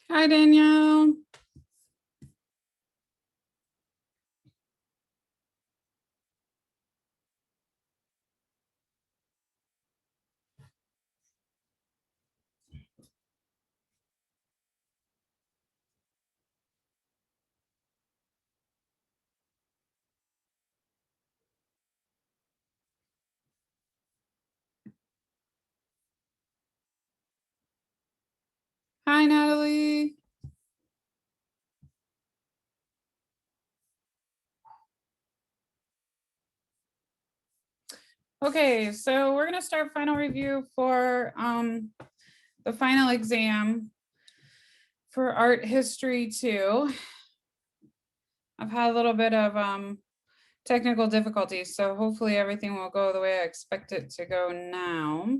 Hi, Danielle. Hi, Natalie. Okay, so we're going to start final review for the final exam for art history 2. I've had a little bit of technical difficulties, so hopefully everything will go the way I expect it to go now.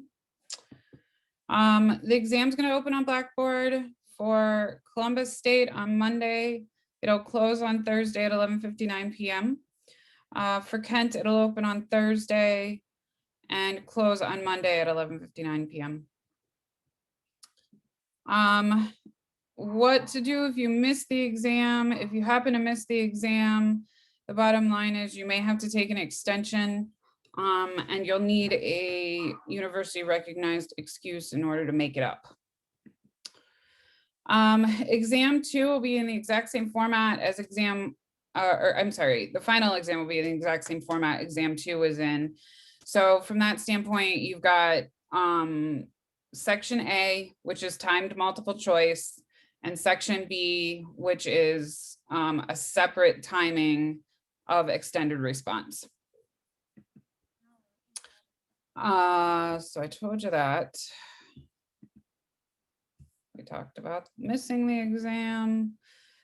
The exam's going to open on Blackboard for Columbus State on Monday. It'll close on Thursday at 11:59 p.m. For Kent, it'll open on Thursday and close on Monday at 11:59 p.m. What to do if you miss the exam? If you happen to miss the exam, the bottom line is you may have to take an extension, and you'll need a university recognized excuse in order to make it up. Exam 2 will be in the exact same format as exam, or I'm sorry, the final exam will be in the exact same format exam 2 was in. So from that standpoint, you've got section A, which is timed multiple choice, and section B, which is a separate timing of extended response. So I told you that. We talked about missing the exam.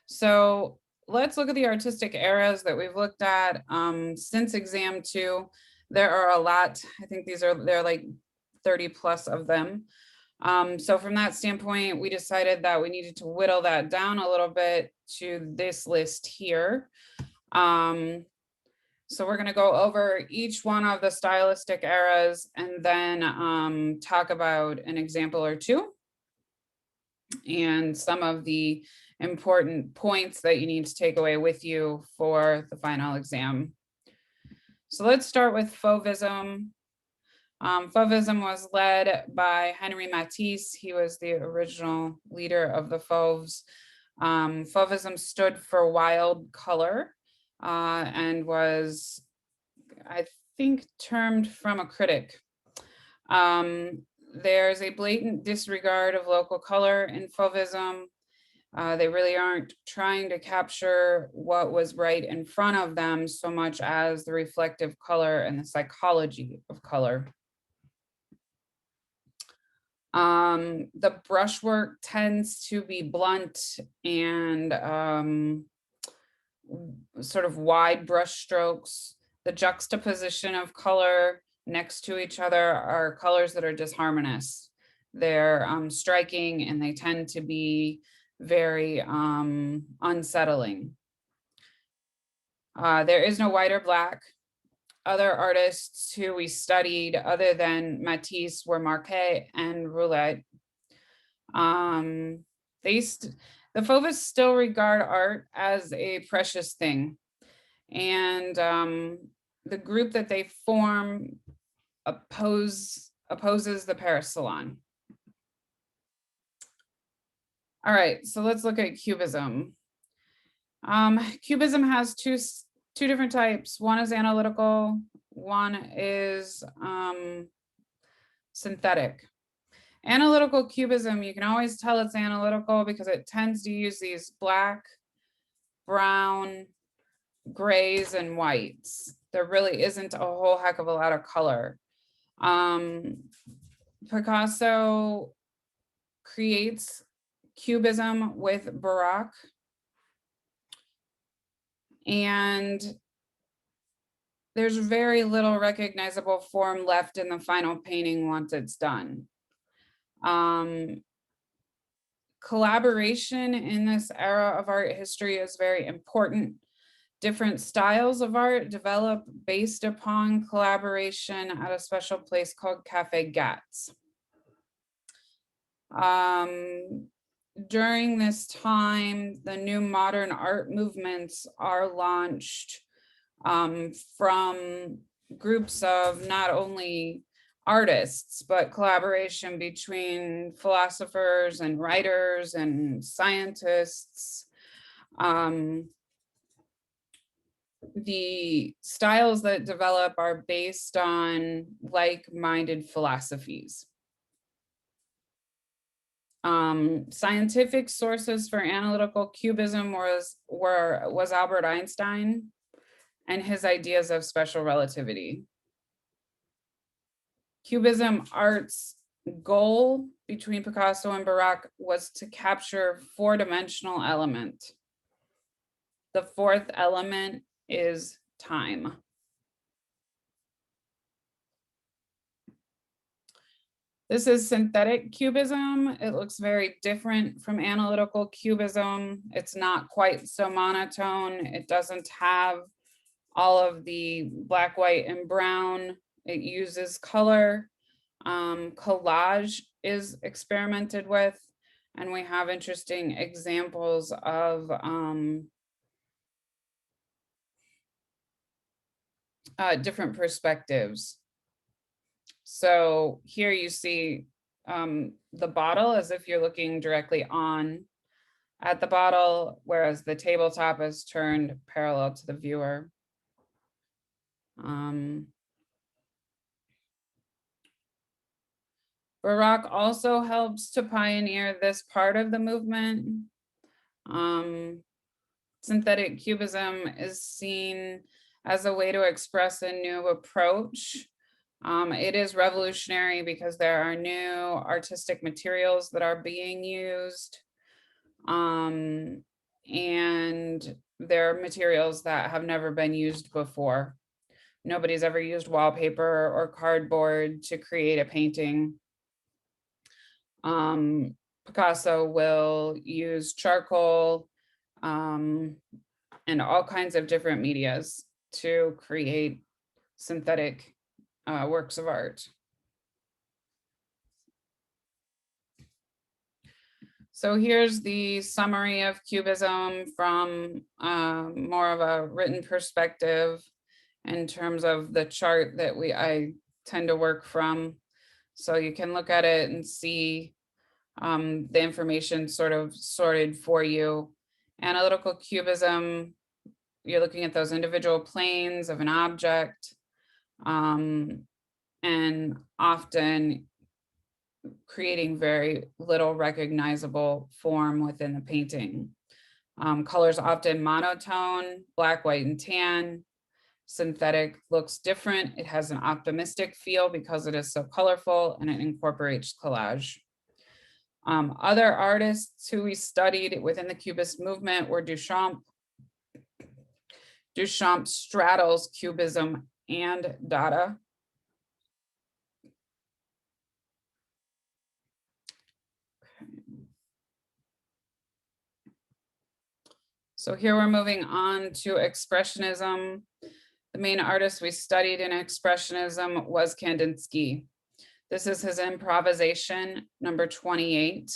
So let's look at the artistic eras that we've looked at since exam 2. There are a lot. I think there are like 30 plus of them. So from that standpoint, we decided that we needed to whittle that down a little bit to this list here. So we're going to go over each one of the stylistic eras and then talk about an example or two and some of the important points that you need to take away with you for the final exam. So let's start with Fauvism. Fauvism was led by Henri Matisse. He was the original leader of the Fauves. Fauvism stood for wild color and was, I think, termed from a critic. There's a blatant disregard of local color in Fauvism. They really aren't trying to capture what was right in front of them so much as the reflective color and the psychology of color. The brushwork tends to be blunt and sort of wide brush strokes. The juxtaposition of color next to each other are colors that are disharmonious. They're striking and they tend to be very unsettling. There is no white or black. Other artists who we studied other than Matisse were Marquet and Roulet. The Fauvists still regard art as a precious thing. And the group that they form opposes the Paris Salon. All right, so let's look at Cubism. Cubism has two different types. One is analytical, one is synthetic. Analytical cubism, you can always tell it's analytical because it tends to use these black, brown, grays, and whites. There really isn't a whole heck of a lot of color. Picasso creates cubism with Baroque, and there's very little recognizable form left in the final painting once it's done. Collaboration in this era of art history is very important. Different styles of art develop based upon collaboration at a special place called Café Gatz. during this time, the new modern art movements are launched from groups of not only artists, but collaboration between philosophers and writers and scientists. The styles that develop are based on like-minded philosophies. Scientific sources for analytical cubism was Albert Einstein and his ideas of special relativity. Cubism art's goal between Picasso and Baroque was to capture four-dimensional element. The fourth element is time. This is synthetic cubism. It looks very different from analytical cubism. It's not quite so monotone. It doesn't have all of the black, white, and brown. It uses color. Collage is experimented with, and we have interesting examples of different perspectives. So here you see the bottle as if you're looking directly on at the bottle, whereas the tabletop is turned parallel to the viewer. Baroque also helps to pioneer this part of the movement. Synthetic cubism is seen as a way to express a new approach. It is revolutionary because there are new artistic materials that are being used. And there are materials that have never been used before. Nobody's ever used wallpaper or cardboard to create a painting. Picasso will use charcoal and all kinds of different medias to create synthetic works of art. So here's the summary of Cubism from more of a written perspective in terms of the chart that I tend to work from. So you can look at it and see the information sort of sorted for you. Analytical cubism, you're looking at those individual planes of an object, and often creating very little recognizable form within the painting. Colors often monotone, black, white, and tan. Synthetic looks different. It has an optimistic feel because it is so colorful and it incorporates collage. Other artists who we studied within the Cubist movement were Duchamp. Duchamp straddles Cubism and Dada. So here we're moving on to Expressionism. The main artist we studied in Expressionism was Kandinsky. This is his improvisation, number 28.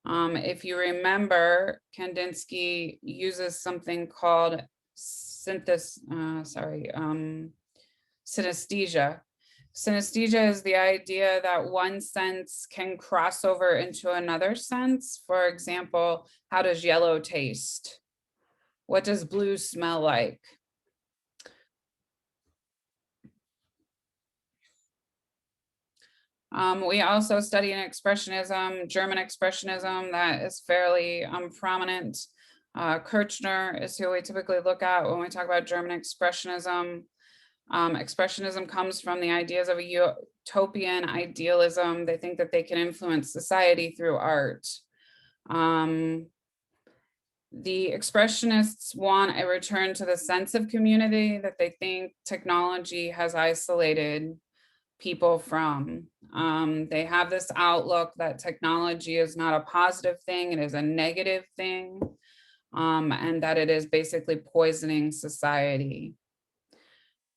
If you remember, Kandinsky uses something called synesthesia. Synesthesia is the idea that one sense can cross over into another sense. For example, how does yellow taste? What does blue smell like? We also study an expressionism, German expressionism, that is fairly prominent. Kirchner is who we typically look at when we talk about German expressionism. Expressionism comes from the ideas of a utopian idealism. They think that they can influence society through art. The expressionists want a return to the sense of community that they think technology has isolated people from. They have this outlook that technology is not a positive thing, it is a negative thing, and that it is basically poisoning society.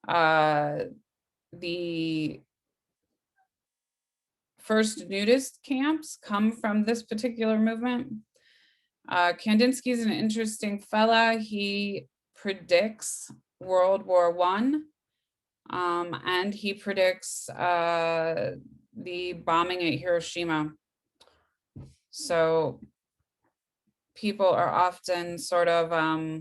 The first nudist camps come from this particular movement. Kandinsky is an interesting fella. He predicts World War I, and he predicts the bombing at Hiroshima. So people are often sort of, I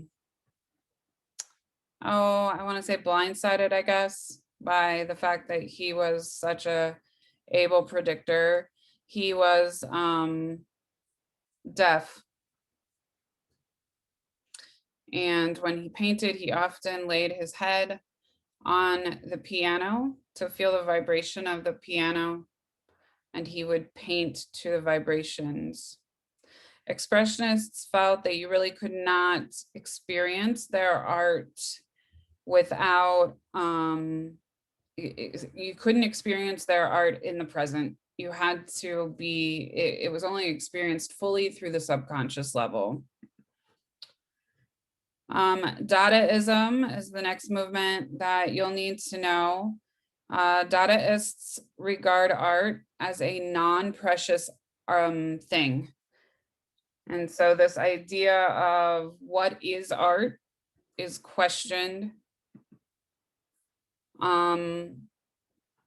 want to say blindsided, I guess, by the fact that he was such a able predictor. He was deaf. And when he painted, he often laid his head on the piano to feel the vibration of the piano, and he would paint to the vibrations. Expressionists felt that you really could not experience their art without, you couldn't experience their art in the present. You had to be, it was only experienced fully through the subconscious level. Dadaism is the next movement that you'll need to know. Dadaists regard art as a non-precious thing. And so this idea of what is art is questioned.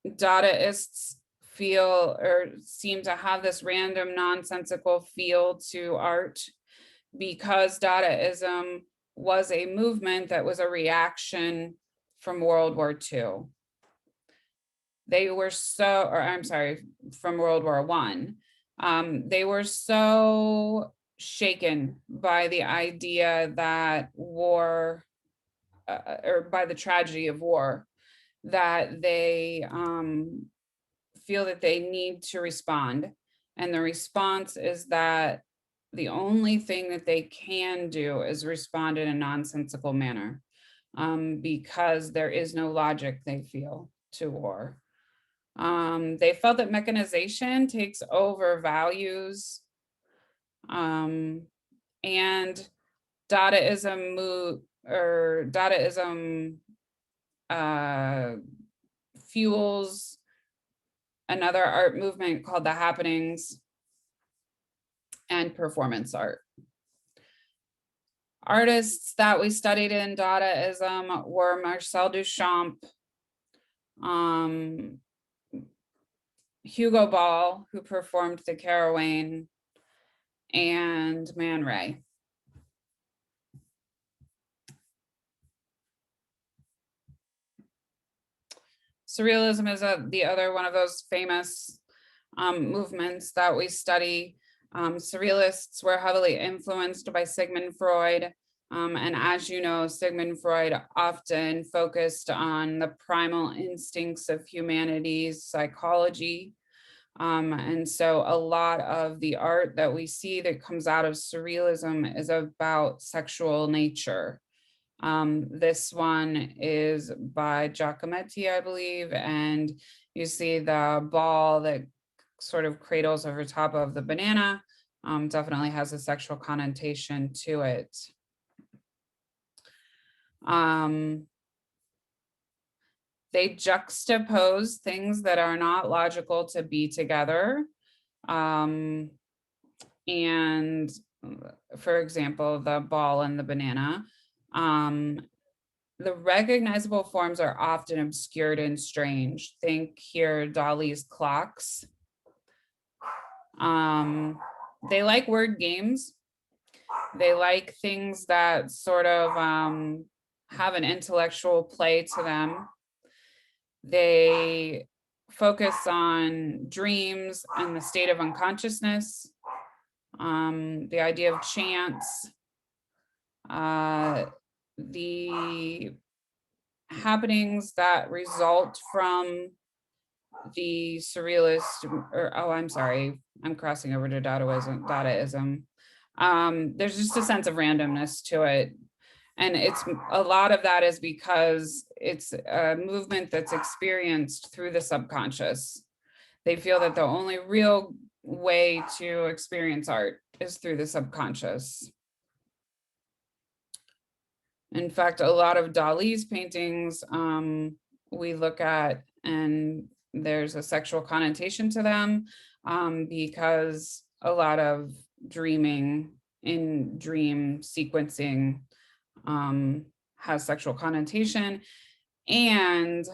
Dadaists feel or seem to have this random nonsensical feel to art because Dadaism was a movement that was a reaction from World War II. They were so, or I'm sorry, from World War I. They were so shaken by the idea that war, or by the tragedy of war, that they feel that they need to respond. And the response is that the only thing that they can do is respond in a nonsensical manner, because there is no logic, they feel, to war. They felt that mechanization takes over values, and Dadaism fuels another art movement called the happenings and performance art. Artists that we studied in Dadaism were Marcel Duchamp, Hugo Ball, who performed the Caravane, and Man Ray. Surrealism is the other one of those famous movements that we study. Surrealists were heavily influenced by Sigmund Freud. And as you know, Sigmund Freud often focused on the primal instincts of humanity's psychology. And so a lot of the art that we see that comes out of surrealism is about sexual nature. This one is by Giacometti, I believe, and you see the ball that sort of cradles over top of the banana, definitely has a sexual connotation to it. They juxtapose things that are not logical to be together. And for example, the ball and the banana, the recognizable forms are often obscured and strange. Think here, Dali's clocks. They like word games. They like things that sort of have an intellectual play to them. They focus on dreams and the state of unconsciousness, the idea of chance, the happenings that result from the surrealist, or I'm sorry, I'm crossing over to Dadaism. There's just a sense of randomness to it. And it's a lot of that is because it's a movement that's experienced through the subconscious. They feel that the only real way to experience art is through the subconscious. In fact, a lot of Dali's paintings we look at, and there's a sexual connotation to them, because a lot of dreaming in dream sequencing has sexual connotation, and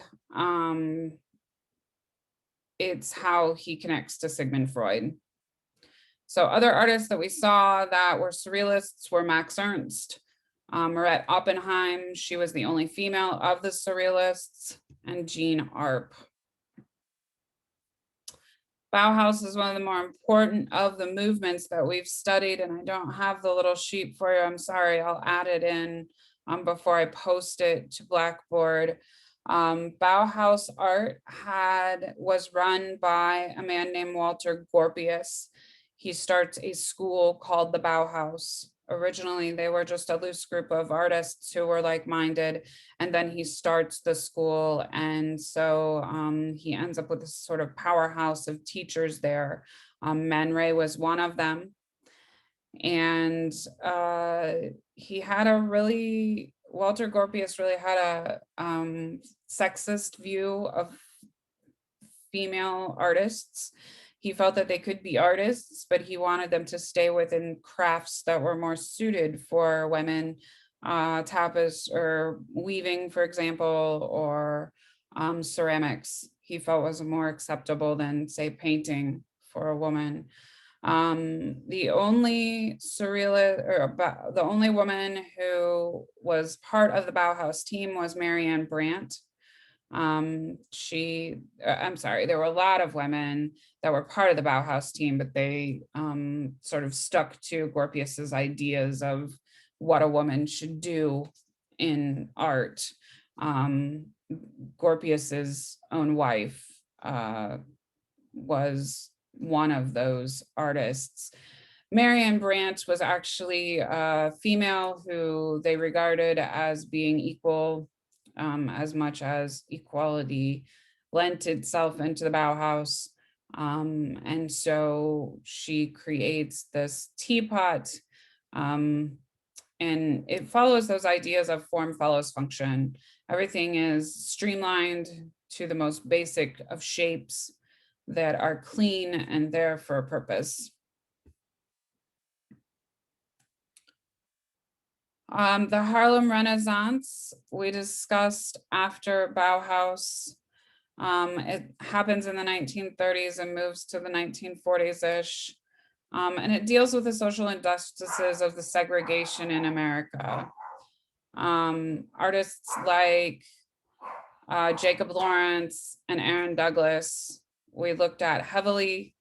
it's how he connects to Sigmund Freud. So other artists that we saw that were surrealists were Max Ernst, Marette Oppenheim, she was the only female of the surrealists, and Jean Arp. Bauhaus is one of the more important of the movements that we've studied, and I don't have the little sheet for you. I'm sorry, I'll add it in before I post it to Blackboard. Bauhaus art was run by a man named Walter Gropius. He starts a school called the Bauhaus. Originally, they were just a loose group of artists who were like-minded, and then he starts the school, and so he ends up with this sort of powerhouse of teachers there. Man Ray was one of them, and Walter Gropius really had a sexist view of female artists. He felt that they could be artists, but he wanted them to stay within crafts that were more suited for women, tapestry or weaving, for example, or ceramics. He felt was more acceptable than, say, painting for a woman. The only the only woman who was part of the Bauhaus team was Marianne Brandt. I'm sorry, there were a lot of women that were part of the Bauhaus team, but they sort of stuck to Gropius's ideas of what a woman should do in art. Gropius's own wife was one of those artists. Marianne Brandt was actually a female who they regarded as being equal, as much as equality lent itself into the Bauhaus. And so she creates this teapot, and it follows those ideas of form follows function. Everything is streamlined to the most basic of shapes that are clean and there for a purpose. The Harlem Renaissance we discussed after Bauhaus. It happens in the 1930s and moves to the 1940s-ish. And it deals with the social injustices of the segregation in America. Artists like Jacob Lawrence and Aaron Douglas, we looked at heavily.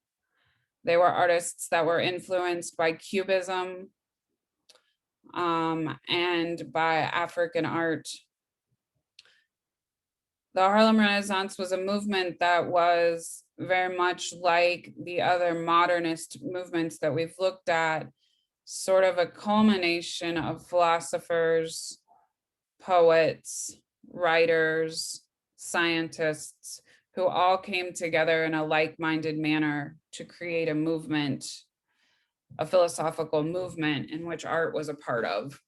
They were artists that were influenced by Cubism and by African art. The Harlem Renaissance was a movement that was very much like the other modernist movements that we've looked at, sort of a culmination of philosophers, poets, writers, scientists, who all came together in a like-minded manner to create a movement, a philosophical movement in which art was a part of.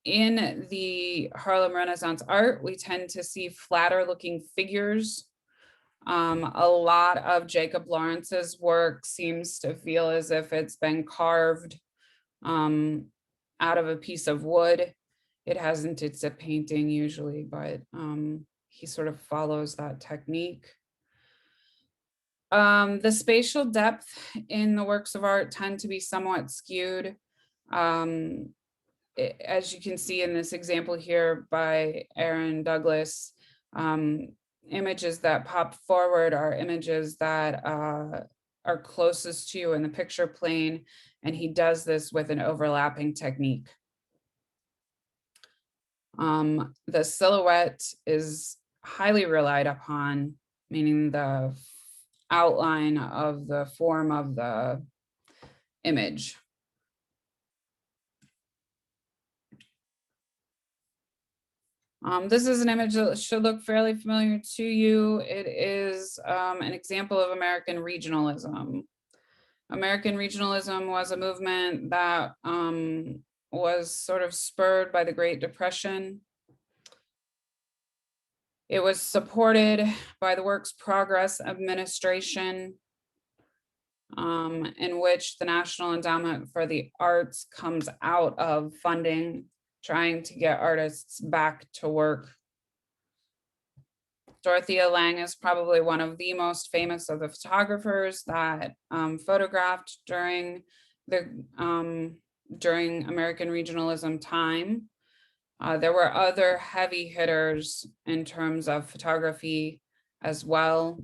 In the Harlem Renaissance art, we tend to see flatter looking figures. A lot of Jacob Lawrence's work seems to feel as if it's been carved out of a piece of wood. It hasn't, it's a painting usually, but he sort of follows that technique. The spatial depth in the works of art tend to be somewhat skewed. As you can see in this example here by Aaron Douglas, images that pop forward are images that are closest to you in the picture plane, and he does this with an overlapping technique. The silhouette is highly relied upon, meaning the outline of the form of the image. This is an image that should look fairly familiar to you. It is an example of American regionalism. American regionalism was a movement that was sort of spurred by the Great Depression. It was supported by the Works Progress Administration, in which the National Endowment for the Arts comes out of funding, trying to get artists back to work. Dorothea Lange is probably one of the most famous of the photographers that photographed during American regionalism time. There were other heavy hitters in terms of photography as well.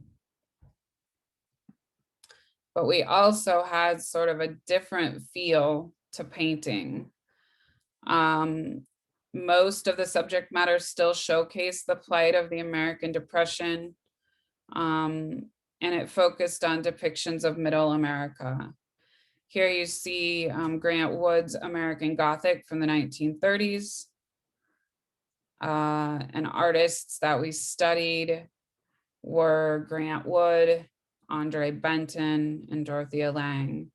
But we also had sort of a different feel to painting. Most of the subject matter still showcased the plight of the American Depression, and it focused on depictions of Middle America. Here you see Grant Wood's American Gothic from the 1930s. And artists that we studied were Grant Wood, Andre Benton, and Dorothea Lange.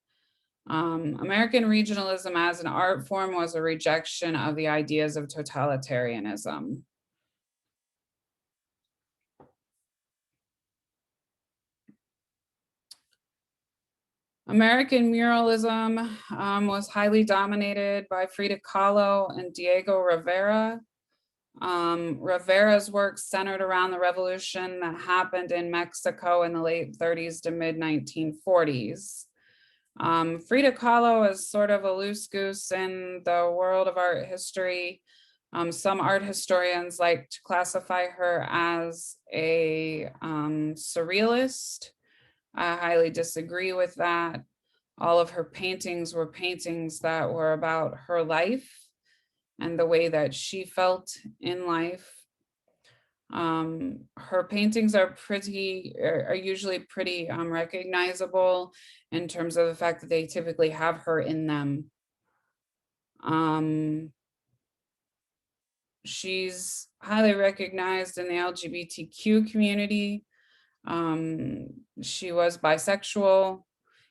American regionalism as an art form was a rejection of the ideas of totalitarianism. American muralism was highly dominated by Frida Kahlo and Diego Rivera. Rivera's work centered around the revolution that happened in Mexico in the late 30s to mid 1940s. Frida Kahlo is sort of a loose goose in the world of art history. Some art historians like to classify her as a surrealist. I highly disagree with that. All of her paintings were paintings that were about her life and the way that she felt in life. Her paintings are usually pretty recognizable in terms of the fact that they typically have her in them. She's highly recognized in the LGBTQ community. She was bisexual.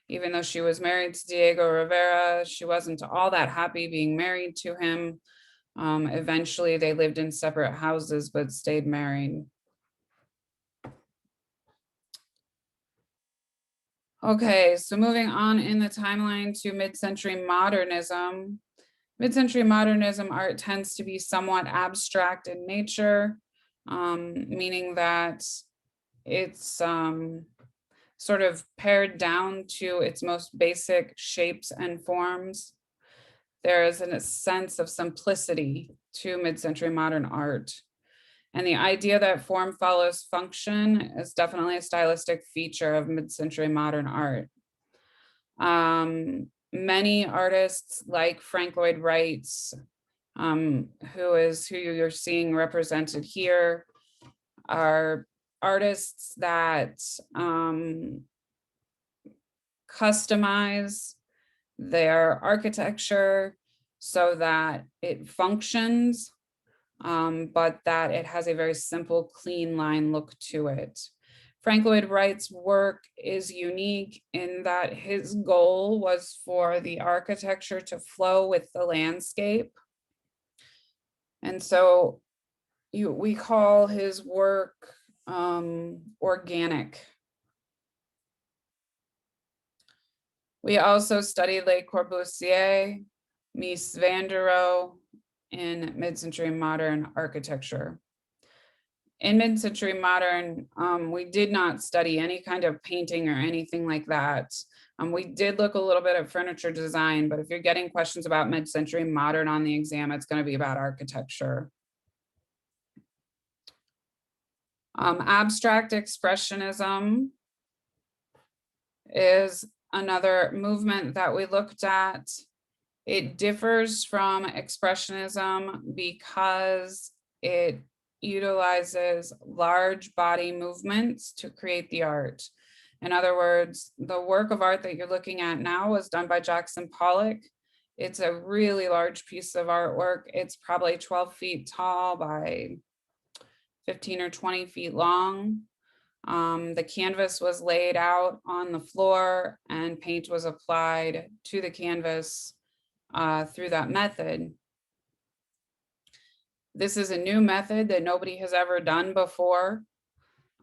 Even though she was married to Diego Rivera, she wasn't all that happy being married to him. Eventually, they lived in separate houses, but stayed married. Okay, so moving on in the timeline to mid-century modernism. Mid-century modernism art tends to be somewhat abstract in nature, meaning that it's sort of pared down to its most basic shapes and forms. There is a sense of simplicity to mid-century modern art. And the idea that form follows function is definitely a stylistic feature of mid-century modern art. Many artists like Frank Lloyd Wright, who you're seeing represented here, are artists that customize their architecture so that it functions, but that it has a very simple, clean line look to it. Frank Lloyd Wright's work is unique in that his goal was for the architecture to flow with the landscape. And so we call his work organic. We also studied Le Corbusier, Mies van der Rohe in mid-century modern architecture. In mid-century modern, we did not study any kind of painting or anything like that. We did look a little bit at furniture design, but if you're getting questions about mid-century modern on the exam, it's going to be about architecture. Abstract expressionism is another movement that we looked at. It differs from expressionism because it utilizes large body movements to create the art. In other words, the work of art that you're looking at now was done by Jackson Pollock. It's a really large piece of artwork. It's probably 12 feet tall by 15 or 20 feet long. The canvas was laid out on the floor and paint was applied to the canvas through that method. This is a new method that nobody has ever done before.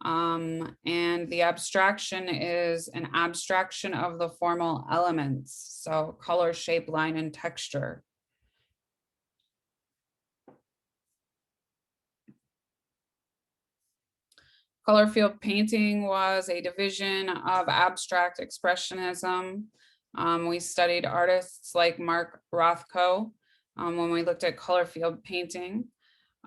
And the abstraction is an abstraction of the formal elements. So color, shape, line, and texture. Color field painting was a division of abstract expressionism. We studied artists like Mark Rothko when we looked at color field painting.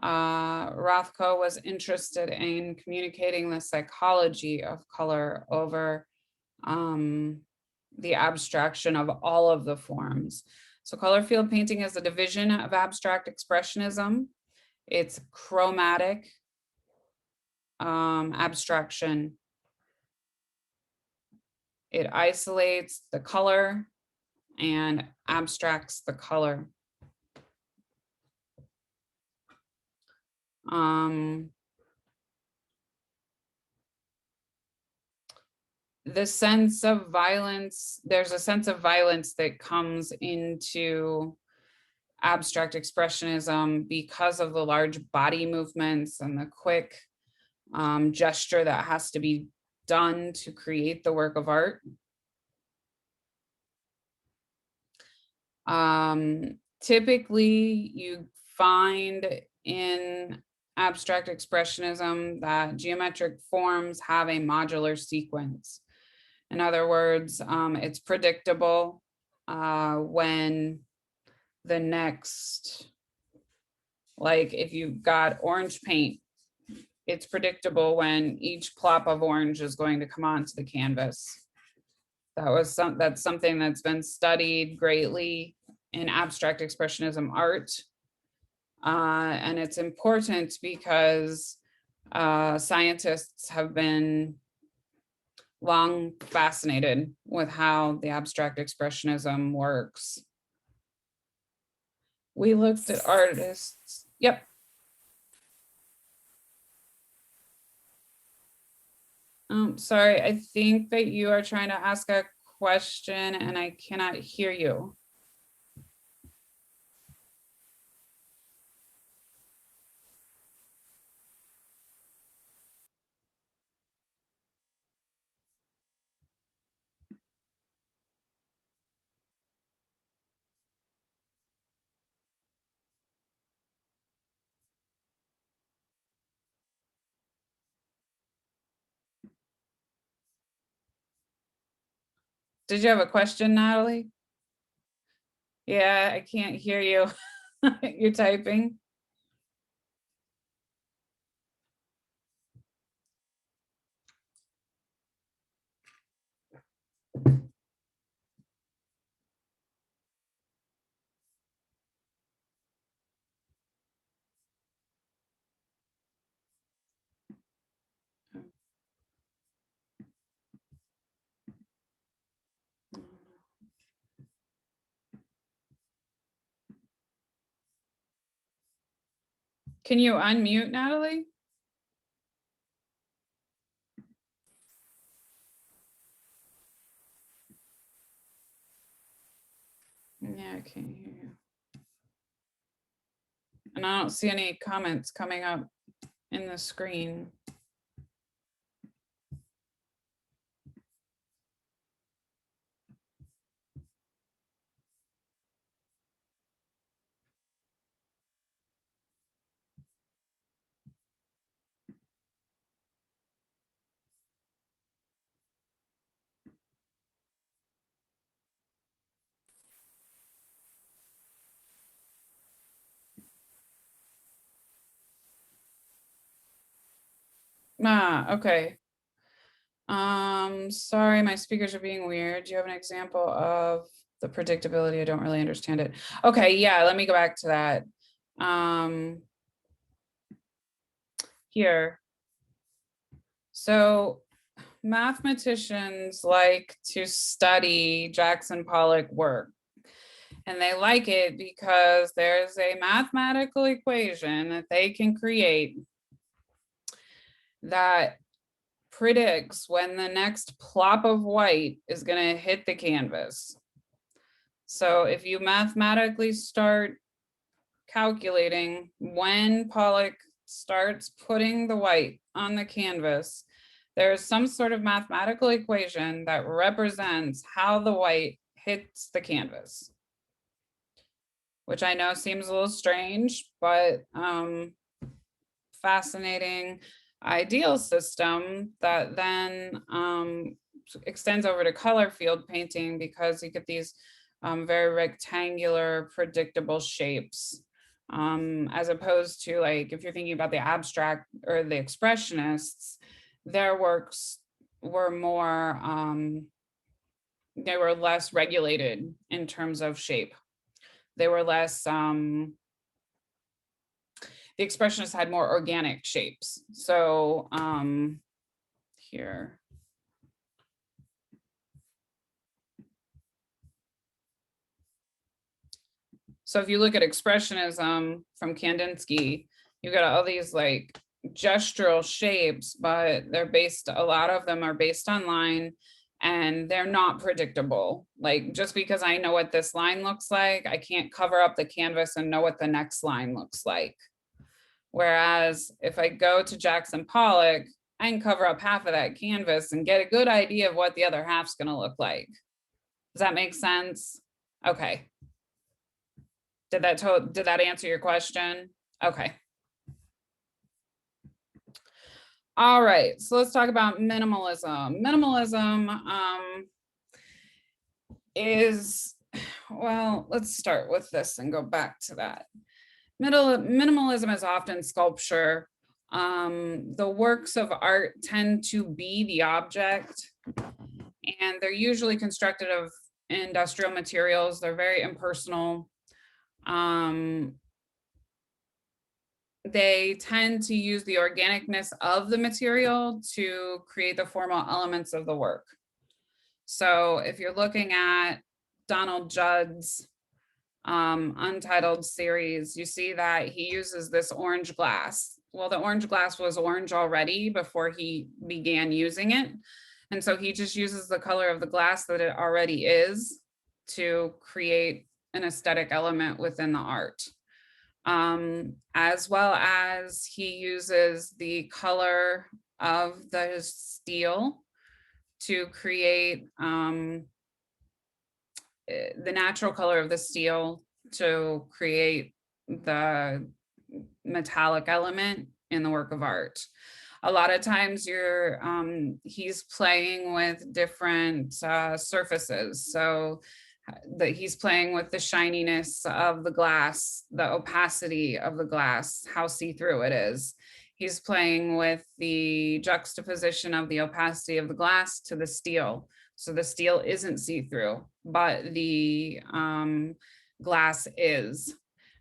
Rothko was interested in communicating the psychology of color over the abstraction of all of the forms. So color field painting is a division of abstract expressionism. It's chromatic abstraction. It isolates the color and abstracts the color. The sense of violence, there's a sense of violence that comes into abstract expressionism because of the large body movements and the quick gesture that has to be done to create the work of art. Typically, you find in abstract expressionism that geometric forms have a modular sequence. In other words, it's predictable when the next, like if you've got orange paint, it's predictable when each plop of orange is going to come onto the canvas. That's something that's been studied greatly in abstract expressionism art. And it's important because scientists have been long fascinated with how the abstract expressionism works. We looked at artists. Yep. Sorry, I think that you are trying to ask a question and I cannot hear you. Did you have a question, Natalie? Yeah, I can't hear you. You're typing. Can you unmute, Natalie? Yeah, I can't hear you. And I don't see any comments coming up in the screen. Ah, okay. Sorry, my speakers are being weird. Do you have an example of the predictability? I don't really understand it. Okay, yeah, let me go back to that. Here. So mathematicians like to study Jackson Pollock work. And they like it because there's a mathematical equation that they can create that predicts when the next plop of white is going to hit the canvas. So if you mathematically start calculating when Pollock starts putting the white on the canvas, there's some sort of mathematical equation that represents how the white hits the canvas, which I know seems a little strange, but fascinating ideal system that then extends over to color field painting, because you get these very rectangular, predictable shapes, as opposed to, like, if you're thinking about the abstract or the expressionists, their works were more, they were less regulated in terms of shape. They were less, the expressionists had more organic shapes. So here. So if you look at expressionism from Kandinsky, you've got all these like gestural shapes, but they're based, a lot of them are based on line, and they're not predictable. Like, just because I know what this line looks like, I can't cover up the canvas and know what the next line looks like. Whereas if I go to Jackson Pollock, I can cover up half of that canvas and get a good idea of what the other half's going to look like. Does that make sense? Okay. Did that answer your question? Okay. All right, so let's talk about minimalism. Minimalism is, well, let's start with this and go back to that. Minimalism is often sculpture. The works of art tend to be the object, and they're usually constructed of industrial materials. They're very impersonal. They tend to use the organicness of the material to create the formal elements of the work. So if you're looking at Donald Judd's Untitled series, you see that he uses this orange glass. Well, the orange glass was orange already before he began using it. And so he just uses the color of the glass that it already is to create an aesthetic element within the art. As well as he uses the color of the steel to create the natural color of the steel to create the metallic element in the work of art. A lot of times he's playing with different surfaces. So that he's playing with the shininess of the glass, the opacity of the glass, how see-through it is. He's playing with the juxtaposition of the opacity of the glass to the steel. So the steel isn't see-through, but the glass is.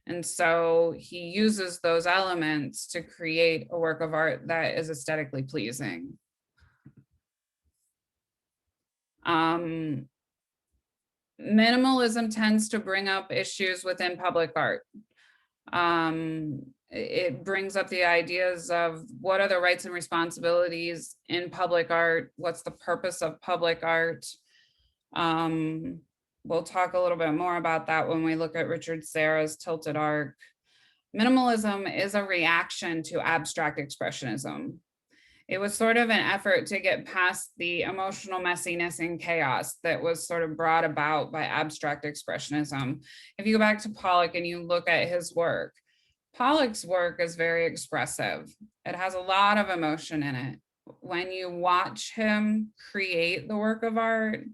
And so he uses those elements to create a work of art that is aesthetically pleasing. Minimalism tends to bring up issues within public art. It brings up the ideas of what are the rights and responsibilities in public art? What's the purpose of public art? We'll talk a little bit more about that when we look at Richard Serra's Tilted Arc. Minimalism is a reaction to abstract expressionism. It was sort of an effort to get past the emotional messiness and chaos that was sort of brought about by abstract expressionism. If you go back to Pollock and you look at his work, Pollock's work is very expressive. It has a lot of emotion in it. When you watch him create the work of art,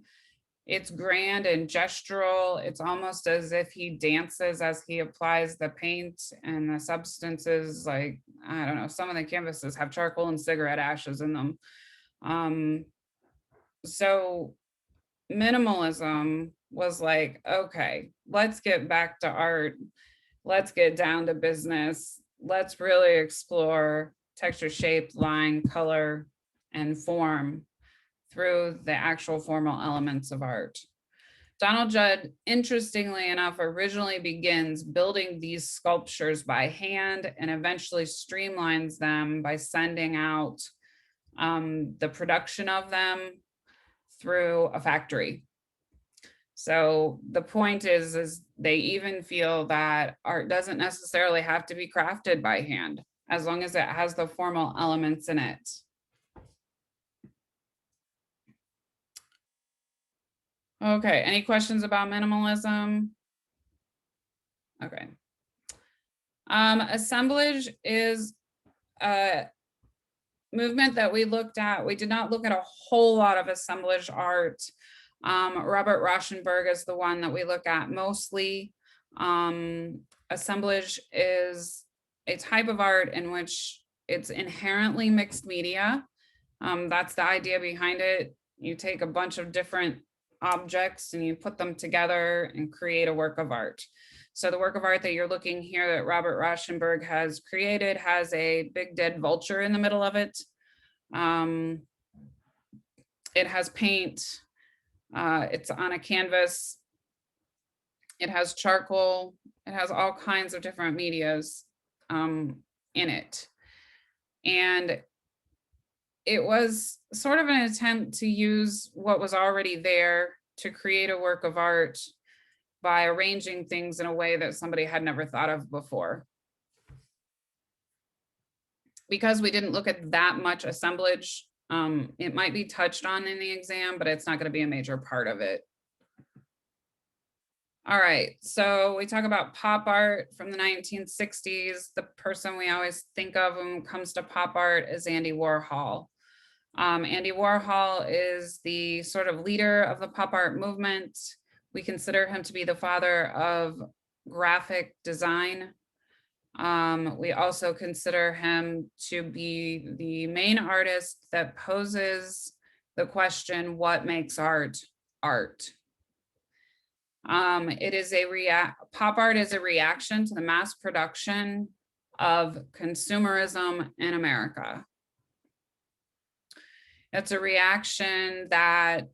it's grand and gestural. It's almost as if he dances as he applies the paint and the substances. Like, I don't know, some of the canvases have charcoal and cigarette ashes in them. So minimalism was like, okay, let's get back to art. Let's get down to business. Let's really explore texture, shape, line, color, and form through the actual formal elements of art. Donald Judd, interestingly enough, originally begins building these sculptures by hand and eventually streamlines them by sending out the production of them through a factory. So the point is they even feel that art doesn't necessarily have to be crafted by hand, as long as it has the formal elements in it. Okay, any questions about minimalism? Okay. Assemblage is a movement that we looked at. We did not look at a whole lot of assemblage art. Robert Rauschenberg is the one that we look at mostly. Assemblage is a type of art in which it's inherently mixed media. That's the idea behind it. You take a bunch of different objects and you put them together and create a work of art. So the work of art that you're looking here that Robert Rauschenberg has created has a big dead vulture in the middle of it. It has paint. It's on a canvas. It has charcoal. It has all kinds of different medias in it. And it was sort of an attempt to use what was already there to create a work of art by arranging things in a way that somebody had never thought of before. Because we didn't look at that much assemblage, it might be touched on in the exam, but it's not going to be a major part of it. All right, so we talk about pop art from the 1960s. The person we always think of when it comes to pop art is Andy Warhol. Andy Warhol is the sort of leader of the pop art movement. We consider him to be the father of graphic design. We also consider him to be the main artist that poses the question, what makes art art? Pop art is a reaction to the mass production of consumerism in America. It's a reaction that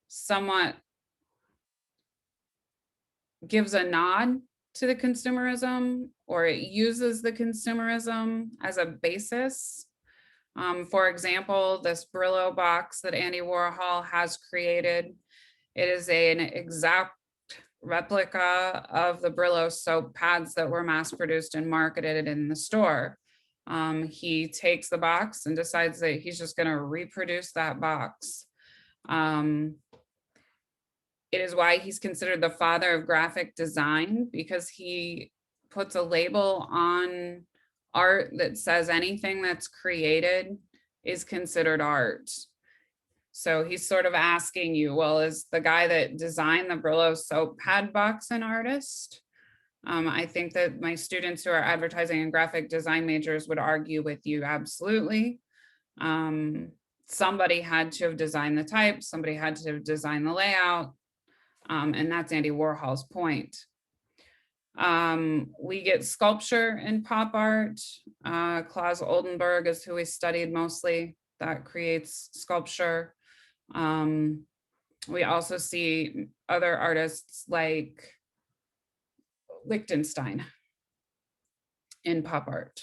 somewhat gives a nod to the consumerism, or it uses the consumerism as a basis. For example, this Brillo box that Andy Warhol has created, it is an exact replica of the Brillo soap pads that were mass produced and marketed in the store. He takes the box and decides that he's just going to reproduce that box. It is why he's considered the father of graphic design, because he puts a label on art that says anything that's created is considered art. So he's sort of asking you, well, is the guy that designed the Brillo soap pad box an artist? I think that my students who are advertising and graphic design majors would argue with you, absolutely. Somebody had to have designed the type, somebody had to have designed the layout, and that's Andy Warhol's point. We get sculpture in pop art. Klaus Oldenburg is who we studied mostly, that creates sculpture. We also see other artists like Lichtenstein in pop art.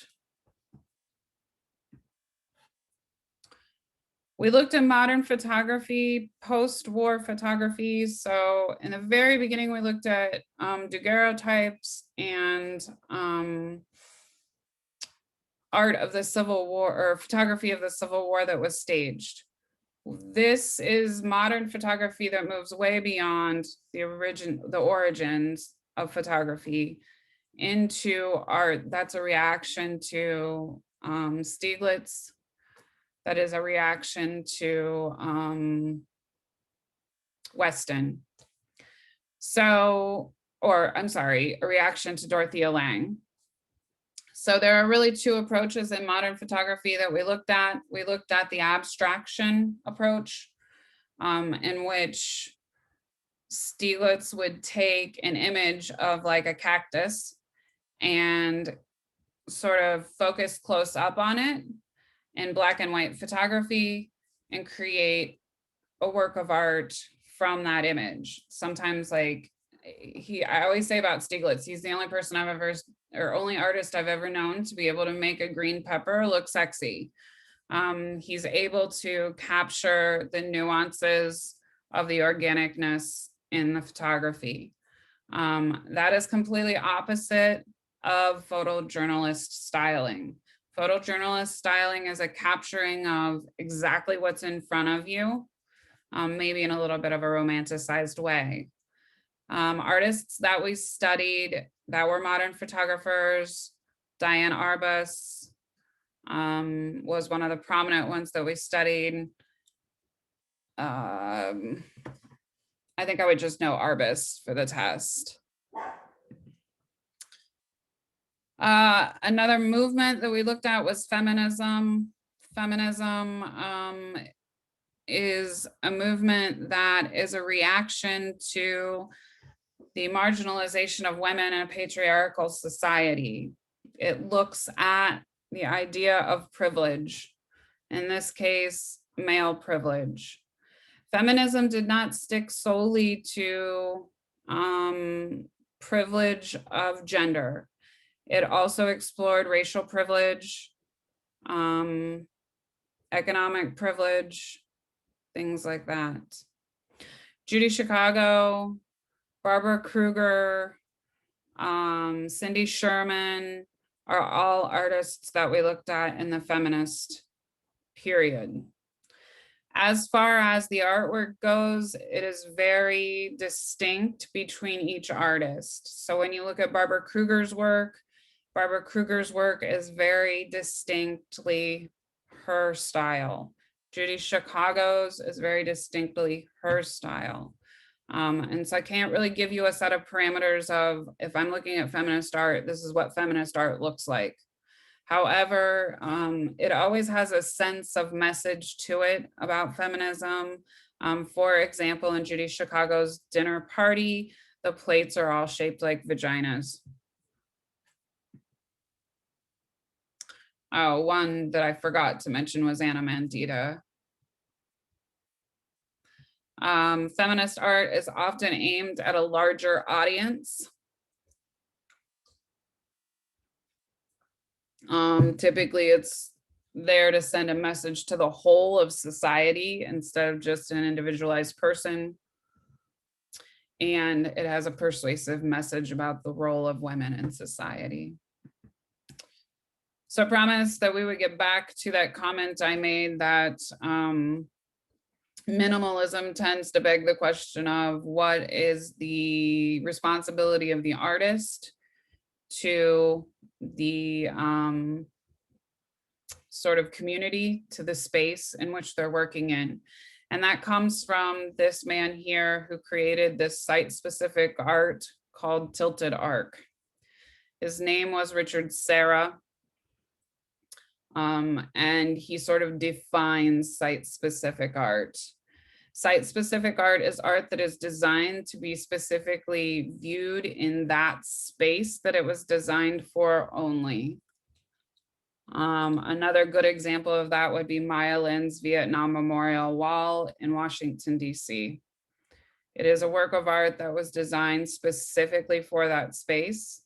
We looked at modern photography, post-war photography. So in the very beginning, we looked at daguerreotypes and art of the Civil War, or photography of the Civil War that was staged. This is modern photography that moves way beyond the origins of photography into art. That's a reaction to Stieglitz. That is a reaction to Weston. So, or I'm sorry, a reaction to Dorothea Lange. So there are really two approaches in modern photography that we looked at. We looked at the abstraction approach, in which Stieglitz would take an image of like a cactus and sort of focus close up on it in black and white photography and create a work of art from that image. Sometimes I always say about Stieglitz, he's the only person I've ever, or only artist I've ever known to be able to make a green pepper look sexy. He's able to capture the nuances of the organicness in the photography. That is completely opposite of photojournalist styling. Photojournalist styling is a capturing of exactly what's in front of you, maybe in a little bit of a romanticized way. Artists that we studied that were modern photographers, Diane Arbus was one of the prominent ones that we studied. I think I would just know Arbus for the test. Another movement that we looked at was feminism. Feminism is a movement that is a reaction to the marginalization of women in a patriarchal society. It looks at the idea of privilege, in this case, male privilege. Feminism did not stick solely to privilege of gender. It also explored racial privilege, economic privilege, things like that. Judy Chicago, Barbara Kruger, Cindy Sherman are all artists that we looked at in the feminist period. As far as the artwork goes, it is very distinct between each artist. So when you look at Barbara Kruger's work is very distinctly her style. Judy Chicago's is very distinctly her style. And so I can't really give you a set of parameters of, if I'm looking at feminist art, this is what feminist art looks like. However, it always has a sense of message to it about feminism. For example, in Judy Chicago's dinner party, the plates are all shaped like vaginas. Oh, one that I forgot to mention was Anna Mandita. Feminist art is often aimed at a larger audience. Typically it's there to send a message to the whole of society instead of just an individualized person. And it has a persuasive message about the role of women in society. So I promised that we would get back to that comment I made that minimalism tends to beg the question of what is the responsibility of the artist to the sort of community, to the space in which they're working in. And that comes from this man here who created this site-specific art called Tilted Arc. His name was Richard Serra. And he sort of defines site-specific art. Site-specific art is art that is designed to be specifically viewed in that space that it was designed for only. Another good example of that would be Maya Lin's Vietnam Memorial Wall in Washington, D.C. It is a work of art that was designed specifically for that space.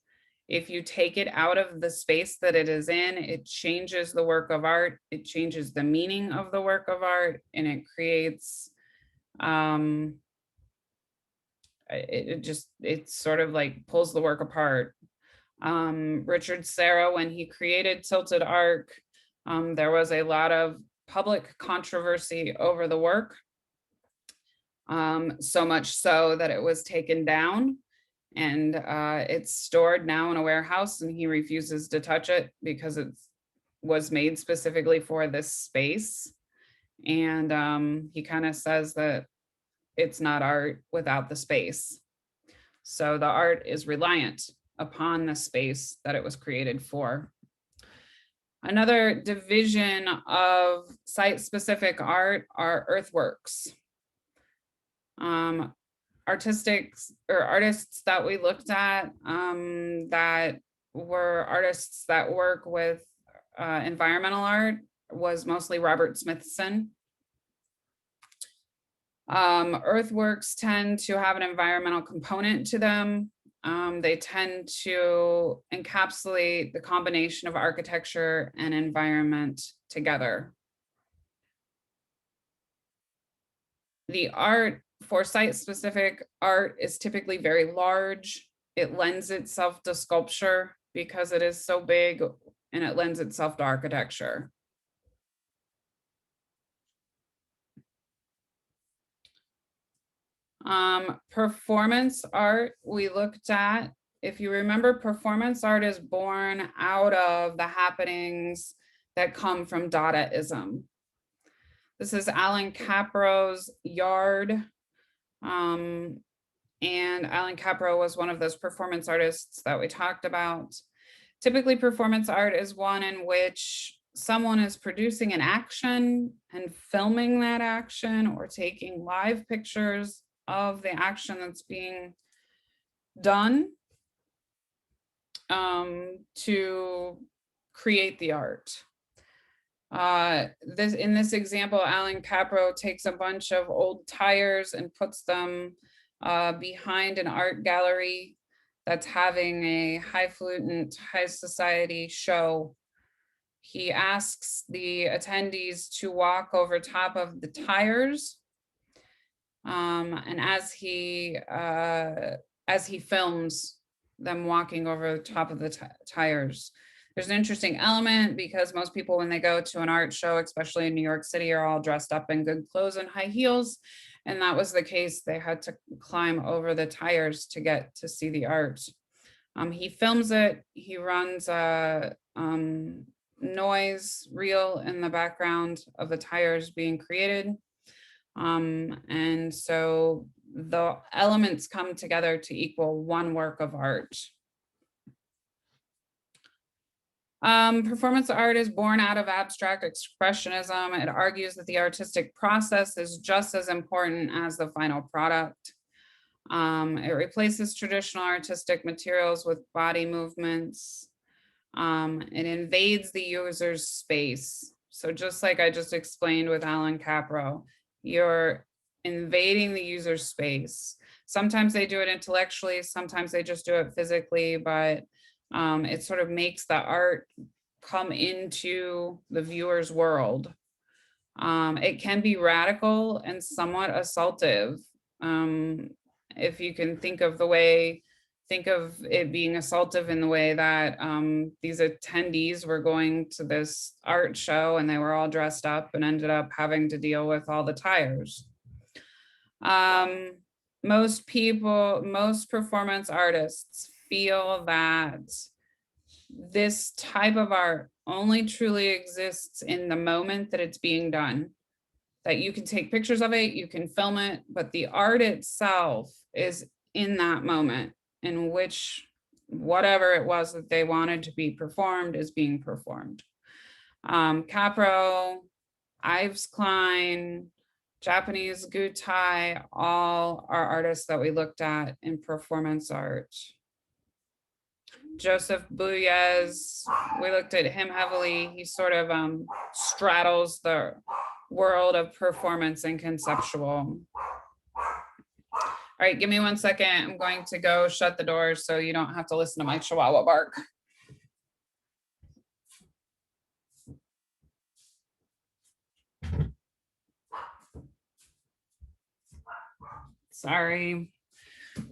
If you take it out of the space that it is in, it changes the work of art, it changes the meaning of the work of art, and it creates, it sort of like pulls the work apart. Richard Serra, when he created Tilted Arc, there was a lot of public controversy over the work, so much so that it was taken down, and it's stored now in a warehouse, and he refuses to touch it because it was made specifically for this space. And he kind of says that it's not art without the space. So the art is reliant upon the space that it was created for. Another division of site-specific art are earthworks. Artists that we looked at that were artists that work with environmental art was mostly Robert Smithson. Earthworks tend to have an environmental component to them. They tend to encapsulate the combination of architecture and environment together. The art for site-specific art is typically very large. It lends itself to sculpture because it is so big, and it lends itself to architecture. Performance art we looked at. If you remember, performance art is born out of the happenings that come from Dadaism. This is Alan Capro's yard. And Alan Capro was one of those performance artists that we talked about. Typically, performance art is one in which someone is producing an action and filming that action or taking live pictures of the action that's being done to create the art. In this example, Alan Capro takes a bunch of old tires and puts them behind an art gallery that's having a highfalutin high society show. He asks the attendees to walk over top of the tires, and as he films them walking over the top of the tires. There's an interesting element because most people, when they go to an art show, especially in New York City, are all dressed up in good clothes and high heels. And that was the case. They had to climb over the tires to get to see the art. He films it. He runs a noise reel in the background of the tires being created. And so the elements come together to equal one work of art. Performance art is born out of abstract expressionism. It argues that the artistic process is just as important as the final product. It replaces traditional artistic materials with body movements. It invades the user's space. So just like I just explained with Alan Capro, you're invading the user's space. Sometimes they do it intellectually, sometimes they just do it physically, but it sort of makes the art come into the viewer's world. It can be radical and somewhat assaultive. If you can think of it being assaultive in the way that these attendees were going to this art show and they were all dressed up and ended up having to deal with all the tires. Most performance artists feel that this type of art only truly exists in the moment that it's being done. That you can take pictures of it, you can film it, but the art itself is in that moment in which whatever it was that they wanted to be performed is being performed. Capro, Ives Klein, Japanese Gutai, all are artists that we looked at in performance art. Joseph Bouyes, we looked at him heavily. He sort of straddles the world of performance and conceptual. All right, give me 1 second. I'm going to go shut the doors so you don't have to listen to my Chihuahua bark. Sorry,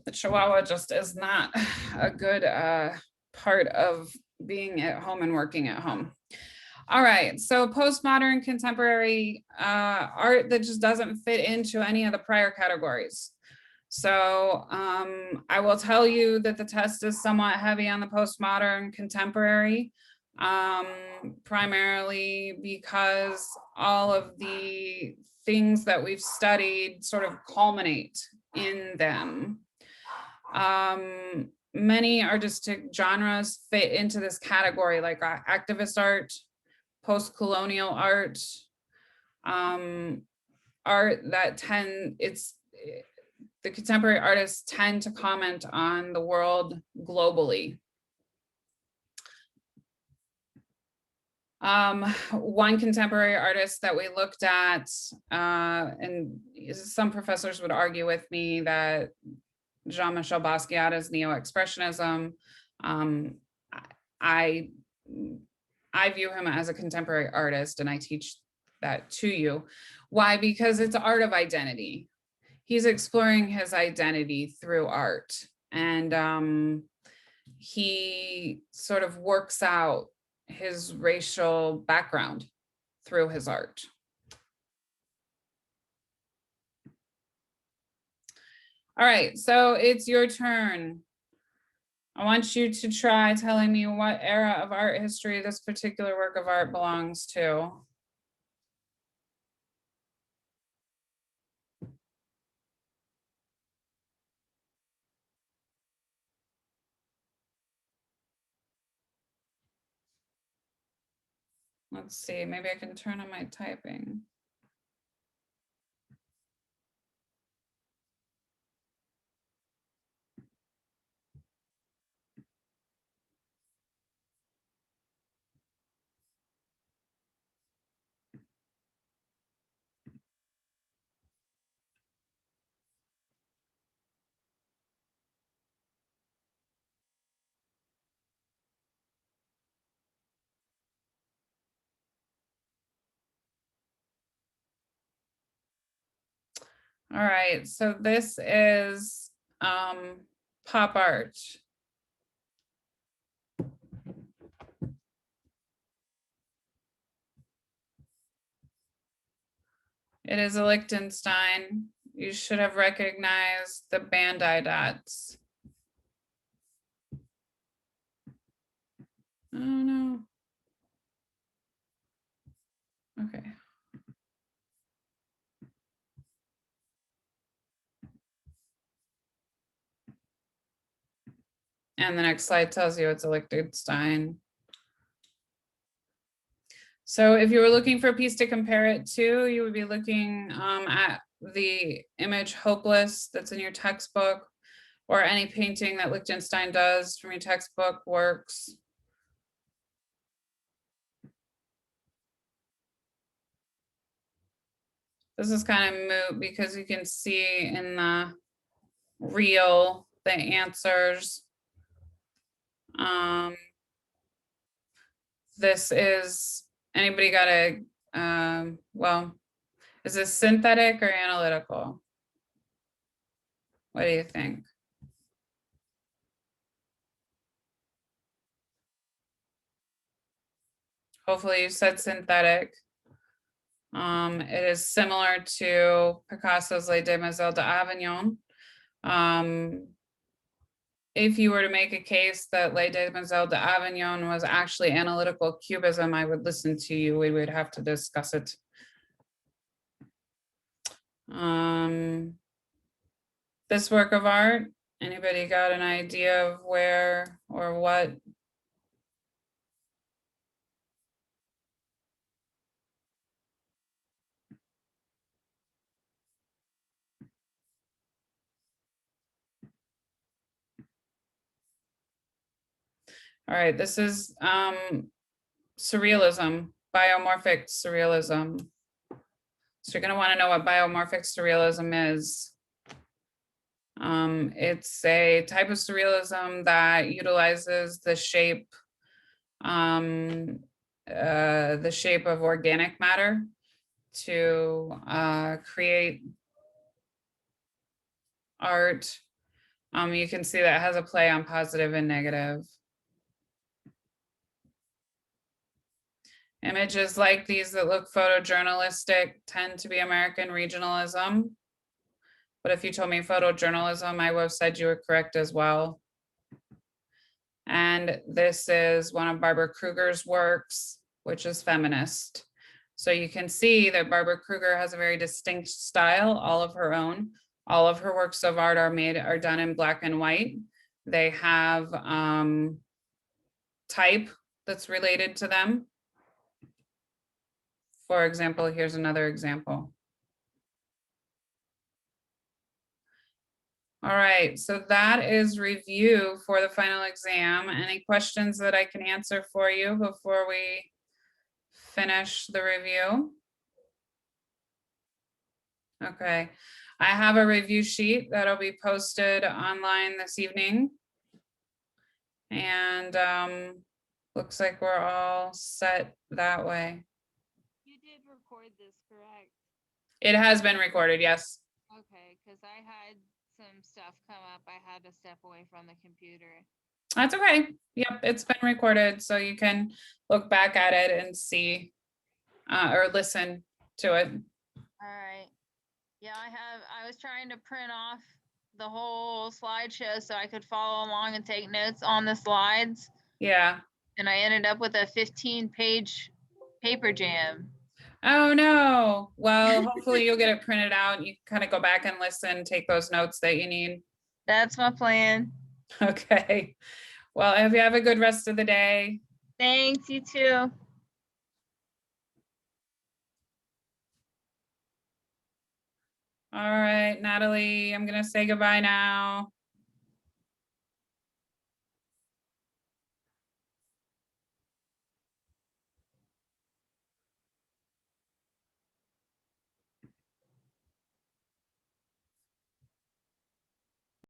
the Chihuahua just is not a good part of being at home and working at home. All right, so postmodern contemporary art that just doesn't fit into any of the prior categories. So I will tell you that the test is somewhat heavy on the postmodern contemporary, primarily because all of the things that we've studied sort of culminate in them. Many artistic genres fit into this category, like activist art, post-colonial art, art that the contemporary artists tend to comment on the world globally. One contemporary artist that we looked at, and some professors would argue with me that Jean-Michel Basquiat is neo-expressionism. I view him as a contemporary artist, and I teach that to you. Why? Because it's art of identity. he's exploring his identity through art, and he sort of works out his racial background through his art. All right, so it's your turn. I want you to try telling me what era of art history this particular work of art belongs to. Let's see, maybe I can turn on my typing. All right, so this is pop art. It is a Liechtenstein. You should have recognized the Bandai dots. Oh no. Okay. And the next slide tells you it's a Liechtenstein. So if you were looking for a piece to compare it to, you would be looking at the image Hopeless that's in your textbook, or any painting that Liechtenstein does from your textbook works. This is kind of moot because you can see in the reel the answers. This is, anybody got a, well, is this synthetic or analytical? What do you think? Hopefully you said synthetic. It is similar to Picasso's Les Demoiselles d'Avignon. If you were to make a case that Les Demoiselles d'Avignon was actually analytical cubism, I would listen to you. We would have to discuss it. This work of art, anybody got an idea of where or what? All right, this is surrealism, biomorphic surrealism. So you're going to want to know what biomorphic surrealism is. It's a type of surrealism that utilizes the shape of organic matter to create art. You can see that has a play on positive and negative. Images like these that look photojournalistic tend to be American regionalism. But if you told me photojournalism, I would have said you were correct as well. And this is one of Barbara Kruger's works, which is feminist. So you can see that Barbara Kruger has a very distinct style, all of her own. All of her works of art are done in black and white. They have type that's related to them. For example, here's another example. All right, so that is review for the final exam. Any questions that I can answer for you before we finish the review? Okay, I have a review sheet that'll be posted online this evening. And looks like we're all set that way. You did record this, correct? It has been recorded, yes. Okay, because I had some stuff come up. I had to step away from the computer. That's okay. Yep, it's been recorded, so you can look back at it and see or listen to it. All right. Yeah, I was trying to print off the whole slideshow so I could follow along and take notes on the slides. Yeah. And I ended up with a 15-page paper jam. Oh no. Well, hopefully you'll get it printed out. You can kind of go back and listen, take those notes that you need. That's my plan. Okay. Well, I hope you have a good rest of the day. Thanks, you too. All right, Natalie, I'm gonna say goodbye now.